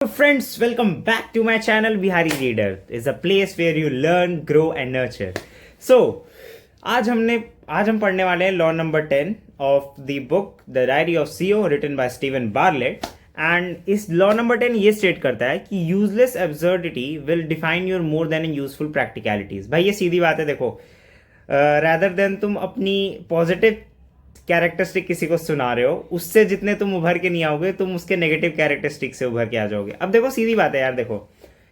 Friends, welcome back to my channel Bihari Reader. It's a place where you learn, grow and nurture. So, आज हम पढ़ने वाले हैं law number 10 of the book the diary of CEO written by Steven Bartlett. And इस law number 10 ये state करता है कि useless absurdity will define your more than in useful practicalities. भाई ये सीधी बात है. देखो, रादर देन तुम अपनी पॉजिटिव कैरेक्टरिस्टिक किसी को सुना रहे हो, उससे जितने तुम उभर के नहीं आओगे, तुम उसके नेगेटिव कैरेक्टरिस्टिक से उभर के आ जाओगे. अब देखो सीधी बात है यार. देखो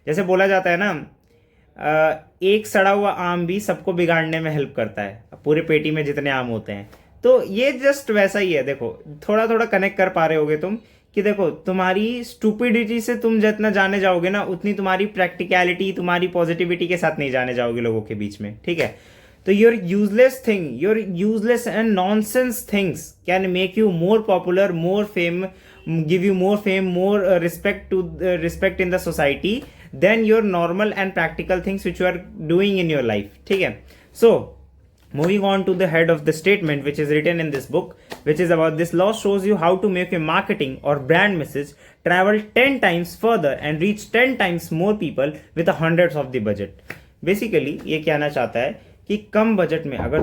जैसे बोला जाता है ना, एक सड़ा हुआ आम भी सबको बिगाड़ने में हेल्प करता है, पूरे पेटी में जितने आम होते हैं. तो ये जस्ट वैसा ही है. देखो थोड़ा थोड़ा कनेक्ट कर पा रहे होगे तुम कि देखो तुम्हारी स्टूपिडिटी से तुम जितना जाने जाओगे ना, उतनी तुम्हारी प्रैक्टिकलिटी, तुम्हारी पॉजिटिविटी के साथ नहीं जाने जाओगे लोगों के बीच में. ठीक है. तो your useless and nonsense things can make you more popular, more fame, give you more fame, more respect in the society than your normal and practical things which you are doing in your life. ठीक है. So moving on to the head of the statement which is written in this book, which is about this law shows you how to make your marketing or brand message travel 10 times further and reach 10 times more people with a hundreds of the budget. Basically ये कहना चाहता है कि कम budget में अगर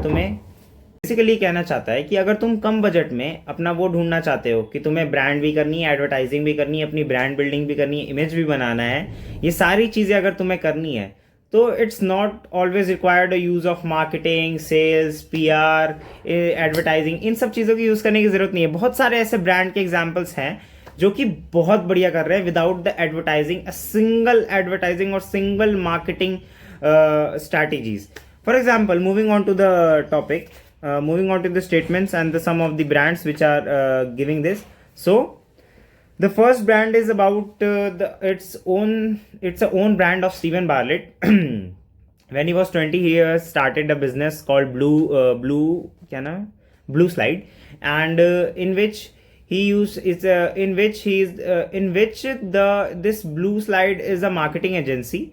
तुम कम budget में अपना वो ढूंढना चाहते हो कि तुम्हें ब्रांड भी करनी है, एडवर्टाइजिंग भी करनी है, अपनी ब्रांड बिल्डिंग भी करनी है, इमेज भी बनाना है, ये सारी चीज़ें अगर तुम्हें करनी है तो it's not always required use of marketing, sales, PR, advertising. इन सब चीज़ों की यूज़ करने की ज़रूरत नहीं है. बहुत सारे ऐसे ब्रांड के एग्जाम्पल्स हैं जो कि बहुत बढ़िया कर रहे हैं without the advertising, single advertising और single marketing strategies. For example, moving on to the topic, moving on to the statements and some of the brands which are giving this. So, the first brand is about its a own brand of Stephen Bartlett. When he was 20, he started a business called Blue Slide, and in which this Blue Slide is a marketing agency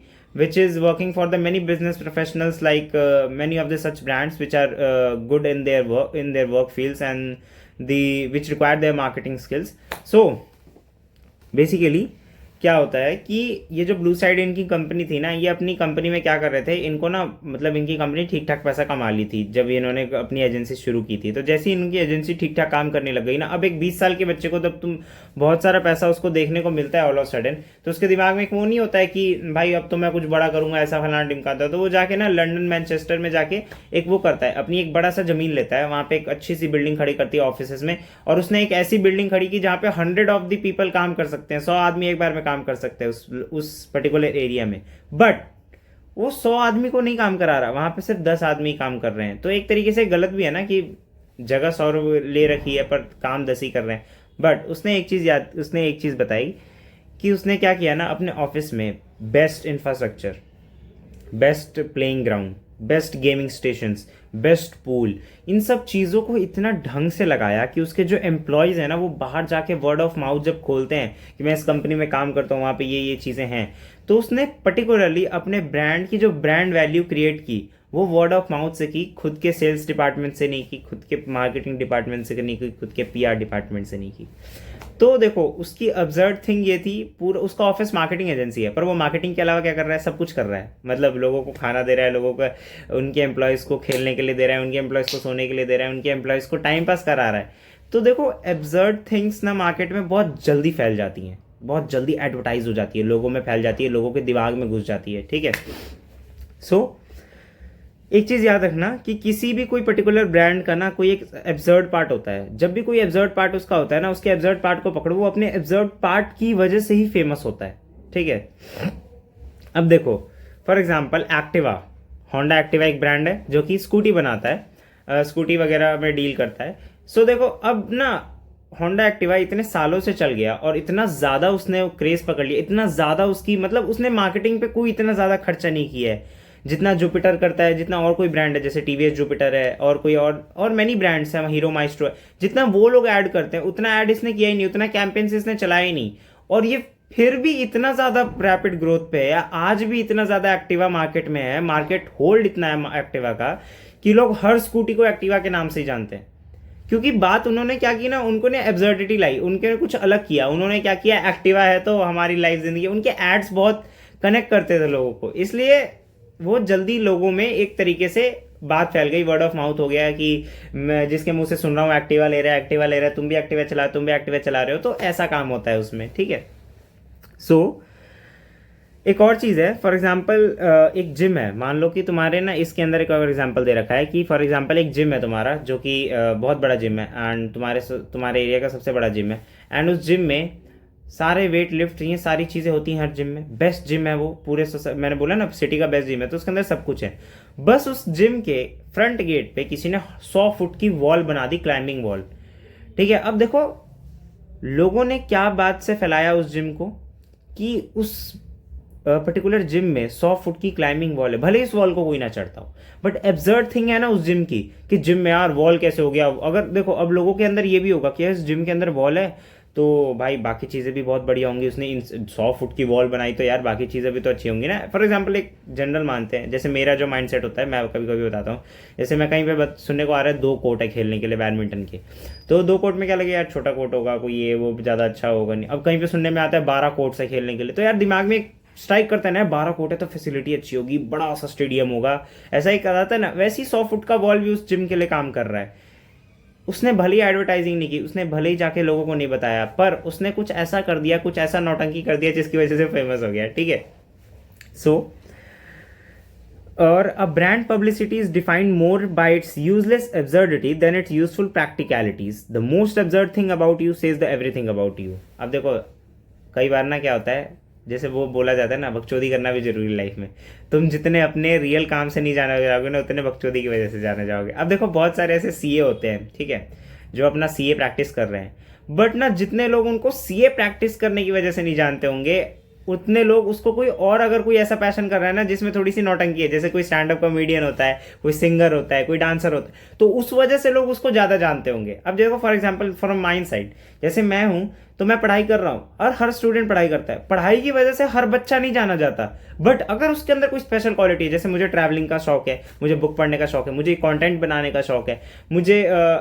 which is working for the many business professionals, like many of the such brands which are good in their work fields and which require their marketing skills. So basically क्या होता है कि ये जो blue side इनकी company थी ना, ये अपनी कंपनी में क्या कर रहे थे, इनको ना मतलब इनकी कंपनी ठीक ठाक पैसा कमा ली थी जब इन्होंने अपनी एजेंसी शुरू की थी. तो जैसे ही इनकी एजेंसी ठीक ठाक काम करने लग गई ना, अब एक 20 साल के बच्चे को जब तुम बहुत सारा पैसा उसको देखने को मिलता है ऑल ऑफ सडन, तो उसके दिमाग में एक वो नहीं होता है कि भाई अब तो मैं कुछ बड़ा करूंगा, ऐसा फलाना ढिमकाता. तो वो जाके ना लंदन, मैनचेस्टर में जाके एक वो करता है, अपनी एक बड़ा सा जमीन लेता है, वहाँ पे एक अच्छी सी बिल्डिंग खड़ी करती है ऑफिस में, और उसने एक ऐसी बिल्डिंग खड़ी की जहाँ पे 100 ऑफ द पीपल काम कर सकते हैं, 100 आदमी एक बार में काम कर सकते हैं उस पर्टिकुलर एरिया में. बट वो 100 आदमी को नहीं काम करा रहा, वहां पे सिर्फ 10 आदमी काम कर रहे हैं. तो एक तरीके से गलत भी है ना कि जगह 100 ले रखी है पर काम 10 ही कर रहे हैं. बट उसने एक चीज बताई कि उसने क्या किया ना, अपने ऑफिस में best infrastructure, best playing ground, best gaming stations, best pool, इन सब चीज़ों को इतना ढंग से लगाया कि उसके जो एम्प्लॉयज़ हैं ना, वो बाहर जाके वर्ड ऑफ माउथ जब खोलते हैं कि मैं इस कंपनी में काम करता हूँ, वहाँ पे ये चीज़ें हैं, तो उसने पर्टिकुलरली अपने ब्रांड की जो ब्रांड वैल्यू क्रिएट की, वो वर्ड ऑफ माउथ से की, खुद के सेल्स डिपार्टमेंट से नहीं की, खुद के मार्केटिंग डिपार्टमेंट से नहीं की, खुद के पीआर डिपार्टमेंट से नहीं की. तो देखो उसकी अब्जर्ड थिंग ये थी, पूरा उसका ऑफिस मार्केटिंग एजेंसी है, पर वो मार्केटिंग के अलावा क्या कर रहा है, सब कुछ कर रहा है. मतलब लोगों को खाना दे रहा है, लोगों को, उनके एम्प्लॉयज़ को खेलने के लिए दे रहा है, उनके एम्प्लॉयज़ को सोने के लिए दे रहा है, उनके एम्प्लॉयज़ को टाइम पास करा रहा है. तो देखो एब्जर्ड थिंग्स ना मार्केट में बहुत जल्दी फैल जाती हैं, बहुत जल्दी एडवर्टाइज हो जाती है, लोगों में फैल जाती है, लोगों के दिमाग में घुस जाती है. ठीक है. सो एक चीज़ याद रखना कि किसी भी कोई पर्टिकुलर ब्रांड का ना कोई एक एब्सर्ड पार्ट होता है. जब भी कोई एब्सर्ड पार्ट उसका होता है ना, उसके एब्सर्ड पार्ट को पकड़ो, वो अपने एब्सर्ड पार्ट की वजह से ही फेमस होता है. ठीक है. अब देखो for example Activa, Honda Activa एक ब्रांड है जो कि स्कूटी बनाता है, स्कूटी वगैरह में डील करता है. सो देखो अब ना होंडा एक्टिवा इतने सालों से चल गया और इतना ज़्यादा उसने क्रेज़ पकड़ लिया, इतना ज़्यादा उसकी मतलब उसने मार्केटिंग पे कोई इतना ज़्यादा खर्चा नहीं किया है जितना जुपिटर करता है, जितना और कोई ब्रांड है जैसे टीवीएस जुपिटर है, और कोई और मैनी ब्रांड्स हैं, हीरो माइस्ट्रो है, जितना वो लोग ऐड करते हैं उतना ऐड इसने किया ही नहीं, उतना कैंपेन्स इसने चलाया ही नहीं. और ये फिर भी इतना ज़्यादा रैपिड ग्रोथ पे है, आज भी इतना ज़्यादा एक्टिवा मार्केट में है, मार्केट होल्ड इतना है एक्टिवा का कि लोग हर स्कूटी को एक्टिवा के नाम से ही जानते हैं. क्योंकि बात उन्होंने क्या की ना, उनको ने एब्सर्डिटी लाई, उनके कुछ अलग किया। उन्होंने क्या किया, एक्टिवा है तो हमारी लाइफ जिंदगी, उनके एड्स बहुत कनेक्ट करते थे लोगों को, इसलिए वो जल्दी लोगों में एक तरीके से बात फैल गई, वर्ड ऑफ माउथ हो गया कि मैं जिसके मुंह से सुन रहा हूँ एक्टिवा ले रहा है, एक्टिवा ले रहा है, तुम भी एक्टिवा चला, तुम भी एक्टिवा चला रहे हो, तो ऐसा काम होता है उसमें, ठीक है। सो एक और चीज़ है, फॉर एग्जांपल एक जिम है, मान लो कि तुम्हारे ना इसके अंदर एक और एग्जांपल दे रखा है कि फॉर एग्जांपल एक जिम है तुम्हारा, जो कि बहुत बड़ा जिम है, एंड तुम्हारे एरिया का सबसे बड़ा जिम है, एंड उस जिम में सारे वेट लिफ्ट, ये सारी चीज़ें होती हैं हर जिम में, बेस्ट जिम है वो पूरे मैंने बोला ना सिटी का बेस्ट जिम है, तो उसके अंदर सब कुछ है। बस उस जिम के फ्रंट गेट पे किसी ने 100 फुट की वॉल बना दी, क्लाइंबिंग वॉल, ठीक है। अब देखो लोगों ने क्या बात से फैलाया उस जिम को कि उस पर्टिकुलर जिम में 100 फुट की क्लाइंबिंग वॉल है, भले इस वॉल को कोई ना चढ़ता हो, बट एब्सर्ड थिंग है ना उस जिम की, कि जिम में यार वॉल कैसे हो गया। अगर देखो अब लोगों के अंदर ये भी होगा कि इस जिम के अंदर वॉल है तो भाई बाकी चीज़ें भी बहुत बढ़िया होंगी, उसने इन 100 फुट की वॉल बनाई तो यार बाकी चीज़ें भी तो अच्छी होंगी ना। फॉर एग्जाम्पल एक जनरल मानते हैं, जैसे मेरा जो माइंडसेट होता है, मैं कभी कभी बताता हूँ, जैसे मैं कहीं पे सुनने को आ रहा है 2 कोर्ट है खेलने के लिए बैडमिंटन के, तो 2 कोर्ट में क्या लगे यार छोटा कोर्ट होगा, कोई ये वो ज़्यादा अच्छा होगा नहीं। अब कहीं पे सुनने में आता है 12 कोर्ट्स है खेलने के लिए, तो यार दिमाग में स्ट्राइक करता है ना, 12 कोर्ट है तो फैसिलिटी अच्छी होगी, बड़ा सा स्टेडियम होगा, ऐसा ही कराता है ना। वैसे ही 100 फुट का बॉल भी उस जिम के लिए काम कर रहा है। उसने भले ही एडवर्टाइजिंग नहीं की, उसने भले ही जाके लोगों को नहीं बताया, पर उसने कुछ ऐसा कर दिया, कुछ ऐसा नौटंकी कर दिया जिसकी वजह से फेमस हो गया, ठीक है। सो और uh brand publicity is defined more by its useless absurdity than its useful practicalities. The most absurd thing about you says the everything about you. अब देखो कई बार ना क्या होता है, जैसे वो बोला जाता है ना, बकचोदी करना भी जरूरी लाइफ में। तुम जितने अपने रियल काम से नहीं जाना जाओगे ना, उतने बकचोदी की वजह से जाने जाओगे। अब देखो बहुत सारे ऐसे सीए होते हैं, ठीक है, जो अपना सीए प्रैक्टिस कर रहे हैं, बट ना जितने लोग उनको सीए प्रैक्टिस करने की वजह से नहीं जानते होंगे, उतने लोग उसको कोई और अगर कोई ऐसा पैशन कर रहा है ना जिसमें थोड़ी सी नौटंकी है, जैसे कोई स्टैंड अप कॉमेडियन होता है, कोई सिंगर होता है, कोई डांसर होता है, तो उस वजह से लोग उसको ज़्यादा जानते होंगे। अब देखो for example from mind side, जैसे मैं हूं तो मैं पढ़ाई कर रहा हूं और हर स्टूडेंट पढ़ाई करता है, पढ़ाई की वजह से हर बच्चा नहीं जाना जाता, बट अगर उसके अंदर कोई स्पेशल क्वालिटी है, जैसे मुझे ट्रैवलिंग का शौक है, मुझे बुक पढ़ने का शौक है, मुझे कंटेंट बनाने का शौक है, मुझे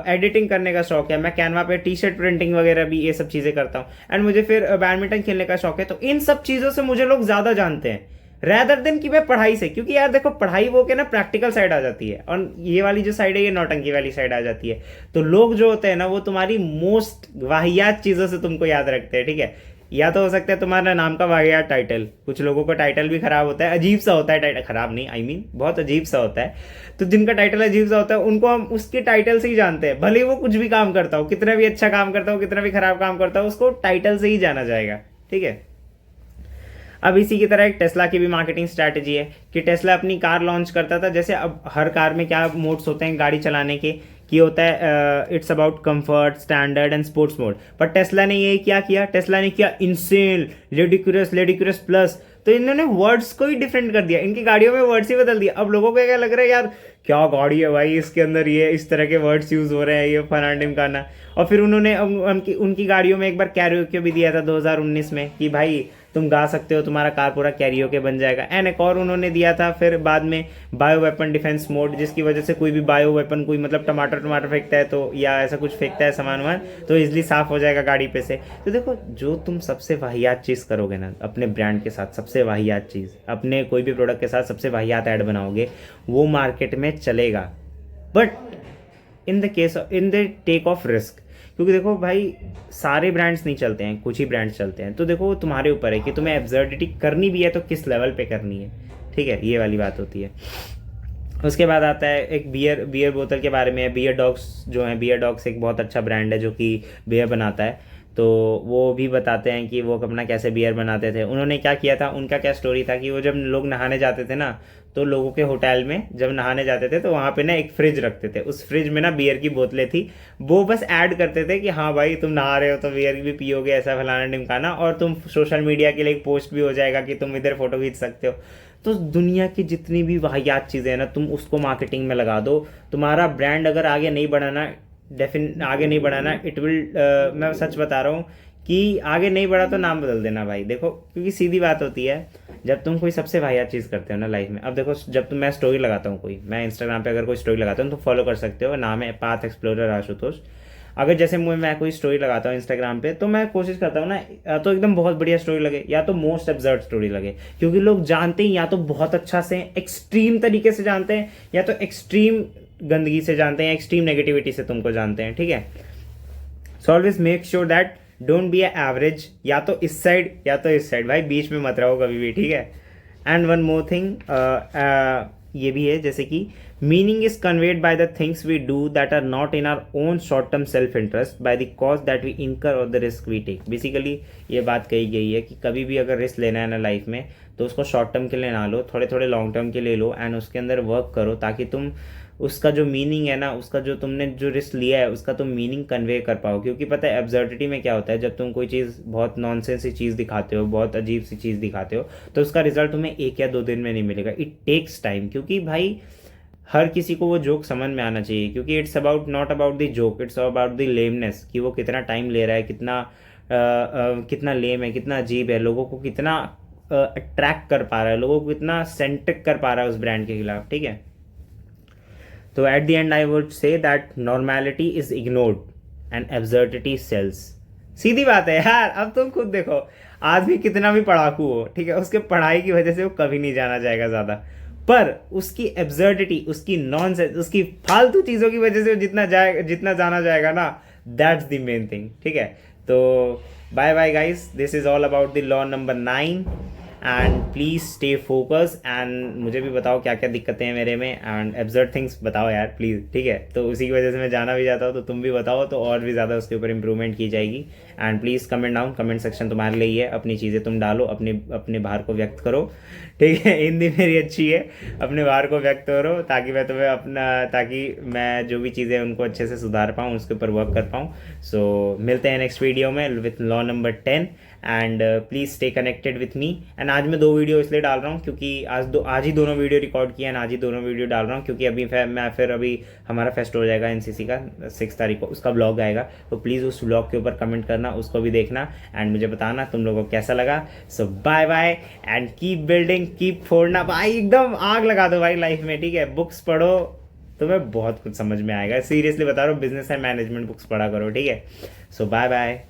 एडिटिंग करने का शौक है, मैं कैनवा पे टी शर्ट प्रिंटिंग वगैरह भी ये सब चीज़ें करता हूँ, एंड मुझे फिर बैडमिंटन खेलने का शौक है, तो इन सब चीज़ों से मुझे लोग ज़्यादा जानते हैं रैदर देन कि मैं पढ़ाई से। क्योंकि यार देखो पढ़ाई वो के ना प्रैक्टिकल साइड आ जाती है, और ये वाली जो साइड है ये नौटंकी वाली साइड आ जाती है। तो लोग जो होते हैं ना वो तुम्हारी मोस्ट वाहियात चीज़ों से तुमको याद रखते हैं, ठीक है। या तो हो सकता है तुम्हारा नाम का वाहियात टाइटल, कुछ लोगों का टाइटल भी खराब होता है, अजीब सा होता है टाइटल, खराब नहीं आई मीन बहुत अजीब सा होता है, तो जिनका टाइटल अजीब सा होता है उनको हम उसके टाइटल से ही जानते हैं, भले ही वो कुछ भी काम करता हो, कितना भी अच्छा काम करता हो, कितना भी खराब काम करता हो, उसको टाइटल से ही जाना जाएगा, ठीक है। अब इसी की तरह एक टेस्ला की भी मार्केटिंग स्ट्रैटेजी है कि टेस्ला अपनी कार लॉन्च करता था, जैसे अब हर कार में क्या मोड्स होते हैं गाड़ी चलाने के, कि होता है it's about comfort, standard and sports mode, पर टेस्ला ने ये क्या किया, टेस्ला ने किया इंसेन, लेडिक्यूरस प्लस, तो इन्होंने वर्ड्स को ही डिफरेंट कर दिया, इनकी गाड़ियों में वर्ड्स ही बदल दिया। अब लोगों को क्या लग रहा है यार क्या गाड़ी है भाई, इसके अंदर ये इस तरह के वर्ड्स यूज हो रहे हैं, ये फलाना ढिमकाना। और फिर उन्होंने उनकी गाड़ियों में एक बार कैरियोके भी दिया था 2019 में कि भाई तुम गा सकते हो, तुम्हारा कार पूरा कैरियोके बन जाएगा। एंड एक और उन्होंने दिया था फिर बाद में बायो वेपन डिफेंस मोड, जिसकी वजह से कोई भी बायो वेपन, कोई मतलब टमाटर फेंकता है तो या ऐसा कुछ फेंकता है सामान वामान, तो इजिली साफ हो जाएगा गाड़ी पे से। तो देखो जो तुम सबसे वाहियात चीज़ करोगे ना अपने ब्रांड के साथ, सबसे वाहियात चीज़ अपने कोई भी प्रोडक्ट के साथ सबसे वाहियात ऐड बनाओगे, वो मार्केट में चलेगा, but in the take of risk. क्योंकि देखो भाई सारे ब्रांड्स नहीं चलते हैं, कुछ ही ब्रांड्स चलते हैं, तो देखो तुम्हारे ऊपर है कि तुम्हें एब्सर्डिटी करनी भी है तो किस लेवल पे करनी है, ठीक है, ये वाली बात होती है। उसके बाद आता है एक बियर बोतल के बारे में, बियर डॉग्स जो हैं, बियर डॉग्स एक बहुत अच्छा ब्रांड है जो कि बियर बनाता है, तो वो भी बताते हैं कि वो अपना कैसे बियर बनाते थे। उन्होंने क्या किया था, उनका क्या स्टोरी था कि वो जब लोग नहाने जाते थे ना, तो लोगों के होटल में जब नहाने जाते थे तो वहाँ पे ना एक फ्रिज रखते थे, उस फ्रिज में ना बियर की बोतलें थी, वो बस ऐड करते थे कि हाँ भाई तुम नहा रहे हो तो बियर भी पियोगे, ऐसा फलाना ढिमकाना, और तुम सोशल मीडिया के लिए एक पोस्ट भी हो जाएगा कि तुम इधर फोटो खींच सकते हो। तो दुनिया की जितनी भी वाहियात चीज़ें हैं ना, तुम उसको मार्केटिंग में लगा दो, तुम्हारा ब्रांड अगर आगे नहीं बढ़ाना, इट विल, मैं सच बता रहा हूँ कि आगे नहीं बढ़ा तो नाम बदल देना भाई। देखो क्योंकि सीधी बात होती है, जब तुम कोई सबसे वाहियात चीज़ करते हो ना लाइफ में, अब देखो जब मैं स्टोरी लगाता हूँ कोई, मैं इंस्टाग्राम पे अगर कोई स्टोरी लगाता हूँ तो फॉलो कर सकते हो, नाम है पाथ एक्सप्लोरर आशुतोष। अगर जैसे मैं कोई स्टोरी लगाता हूँ इंस्टाग्राम पे, तो मैं कोशिश करता हूँ ना, या तो एकदम बहुत बढ़िया स्टोरी लगे या तो मोस्ट एब्सर्ड स्टोरी लगे, क्योंकि लोग जानते हैं या तो बहुत अच्छा से एक्सट्रीम तरीके से जानते हैं, या तो एक्सट्रीम गंदगी से जानते हैं, एक्सट्रीम नेगेटिविटी से तुमको जानते हैं, ठीक है। So always make sure that don't be average, या तो इस साइड या तो इस साइड भाई, बीच में मत रहो कभी भी, ठीक है। एंड वन मोर थिंग ये भी है, जैसे कि meaning is conveyed by the things we do that are not in our own short term self interest by the cost that we incur or the risk we take. Basically ये बात कही गई है कि कभी भी अगर रिस्क लेना है ना लाइफ में, तो उसको शॉर्ट टर्म के लिए ना लो, थोड़े थोड़े लॉन्ग टर्म के लिए लो, एंड उसके अंदर वर्क करो, ताकि तुम उसका जो मीनिंग है ना, उसका जो तुमने जो रिस्क लिया है उसका तुम मीनिंग कन्वे कर पाओ। क्योंकि पता है एब्सर्डिटी में क्या होता है, जब तुम कोई चीज़ बहुत नॉनसेंस सी चीज़ दिखाते हो, बहुत अजीब सी चीज़ दिखाते हो, तो उसका रिजल्ट तुम्हें 1 या 2 दिन में नहीं मिलेगा। इट टेक्स टाइम, क्योंकि भाई हर किसी को वो जोक समझ में आना चाहिए, क्योंकि it's about not about the joke, it's about the lameness, कि वो कितना टाइम ले रहा है, कितना लेम है, कितना अजीब है, लोगों को कितना अट्रैक्ट कर पा रहा है, लोगों को कितना सेंट्रिक कर पा रहा है उस ब्रांड के खिलाफ, ठीक है। तो at the end I would say that normality is ignored and absurdity sells. सीधी बात है यार, अब तुम खुद देखो, आदमी कितना भी पढ़ाकू हो, ठीक है, उसके पढ़ाई की वजह से वो कभी नहीं जाना जाएगा ज़्यादा, पर उसकी एब्सर्डिटी, उसकी नॉनसेंस, उसकी फालतू चीज़ों की वजह से जितना जाना जाएगा ना, दैट्स द मेन थिंग, ठीक है। तो bye bye guys, this is all about the law number 9, and please stay focus, and मुझे भी बताओ क्या क्या दिक्कतें हैं मेरे में, एंड एब्सर्ड थिंग्स बताओ यार प्लीज़, ठीक है। तो उसी की वजह से मैं जाना भी जाता हूँ, तो तुम भी बताओ, तो और भी ज़्यादा उसके ऊपर इंप्रूवमेंट की जाएगी। And please comment down, comment section तुम्हारे लिए ही है, अपनी चीज़ें तुम डालो, अपने बाहर को व्यक्त करो, ठीक है। हिंदी मेरी अच्छी है, अपने बाहर को व्यक्त करो, ताकि मैं जो भी चीज़ें उनको अच्छे से सुधार पाऊँ, उसके ऊपर वर्क कर पाऊँ। सो मिलते हैं नेक्स्ट वीडियो में with law number 10, and please stay connected with me. And आज मैं 2 वीडियो इसलिए डाल रहा हूँ क्योंकि आज ही दोनों वीडियो रिकॉर्ड किया, एंड आज ही दोनों वीडियो डाल रहा हूँ, क्योंकि अभी हमारा फेस्ट हो जाएगा एनसीसी का 6 तारीख को, उसका ब्लॉग आएगा, तो प्लीज़ उस ब्लॉग के ऊपर कमेंट करना, उसको भी देखना, एंड मुझे बताना तुम लोगों को कैसा लगा। So bye bye and keep building, keep फोड़ना भाई, एकदम आग लगा दो भाई लाइफ में, ठीक है। बुक्स पढ़ो, तुम्हें बहुत कुछ समझ में आएगा, सीरियसली बता रहा हूँ, बिजनेस एंड मैनेजमेंट बुक्स पढ़ा करो, ठीक है। सो बाय बाय।